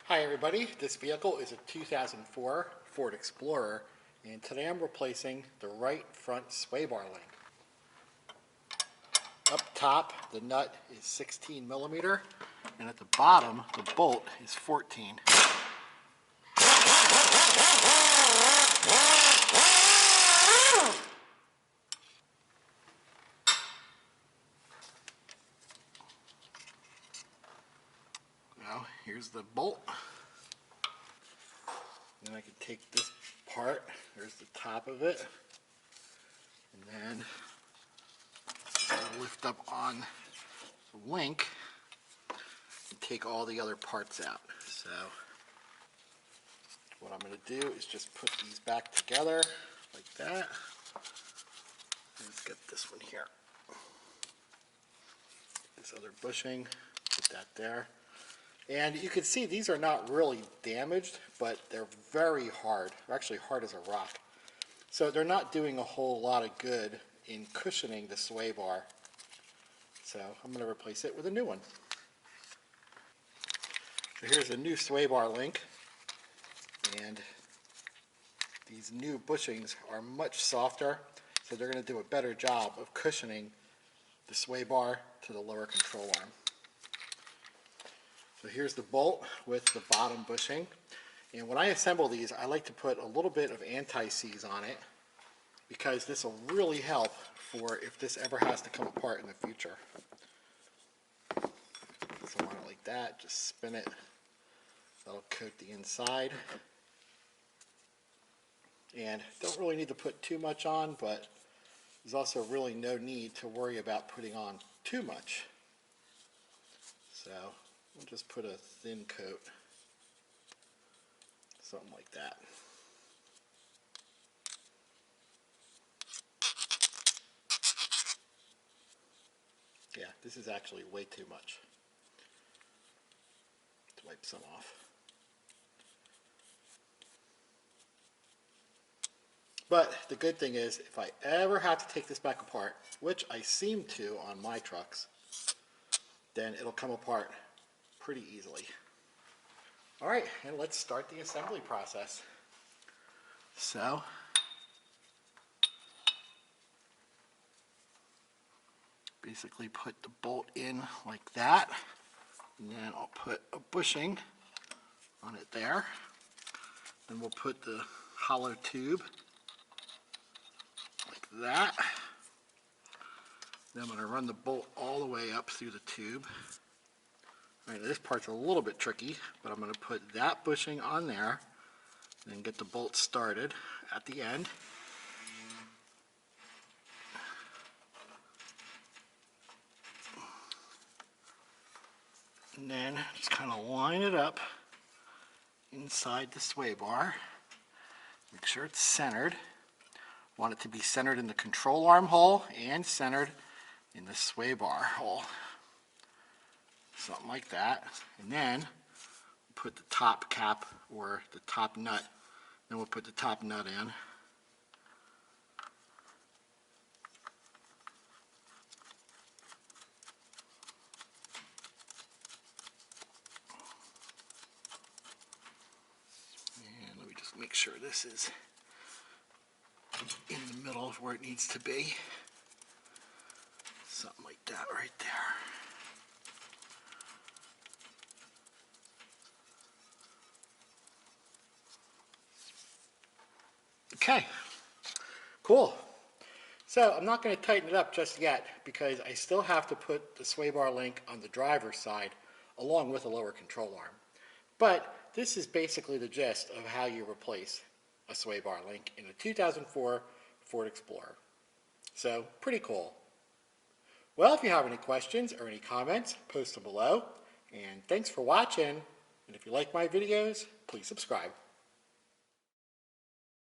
Hi everybody, this vehicle is a 2004 Ford Explorer, and today I'm replacing the right front sway bar link. Up top the nut is 16 millimeter, and at the bottom the bolt is 14. Now here's the bolt. Then I can take this part, there's the top of it, and then lift up on the link and take all the other parts out. So what I'm going to do is just put these back together like that. Let's get this one here. This other bushing, put that there. And you can see these are not really damaged, but they're very hard. They're actually hard as a rock. So they're not doing a whole lot of good in cushioning the sway bar. So I'm going to replace it with a new one. So here's a new sway bar link. And these new bushings are much softer, so they're going to do a better job of cushioning the sway bar to the lower control arm. So here's the bolt with the bottom bushing, and when I assemble these I like to put a little bit of anti-seize on it because this will really help for if this ever has to come apart in the future. So I want it like that, just spin it, that'll coat the inside. And don't really need to put too much on, but there's also really no need to worry about putting on too much. So we'll just put a thin coat, something like that. Yeah, this is actually way too much. Let's wipe some off. But the good thing is, if I ever have to take this back apart, which I seem to on my trucks, then it'll come apart pretty easily. Alright, and let's start the assembly process. So, basically put the bolt in like that, and then I'll put a bushing on it there. Then we'll put the hollow tube like that. Then I'm going to run the bolt all the way up through the tube. All right, this part's a little bit tricky, but I'm going to put that bushing on there, then get the bolt started at the end. And then just kind of line it up inside the sway bar. Make sure it's centered. Want it to be centered in the control arm hole and centered in the sway bar hole. Something like that. And then put the top cap or the top nut. Then we'll put the top nut in. And let me just make sure this is in the middle of where it needs to be. Something like that right there. Okay, cool. So I'm not going to tighten it up just yet because I still have to put the sway bar link on the driver's side along with a lower control arm. But this is basically the gist of how you replace a sway bar link in a 2004 Ford Explorer. So pretty cool. Well, if you have any questions or any comments, post them below. And thanks for watching. And if you like my videos, please subscribe.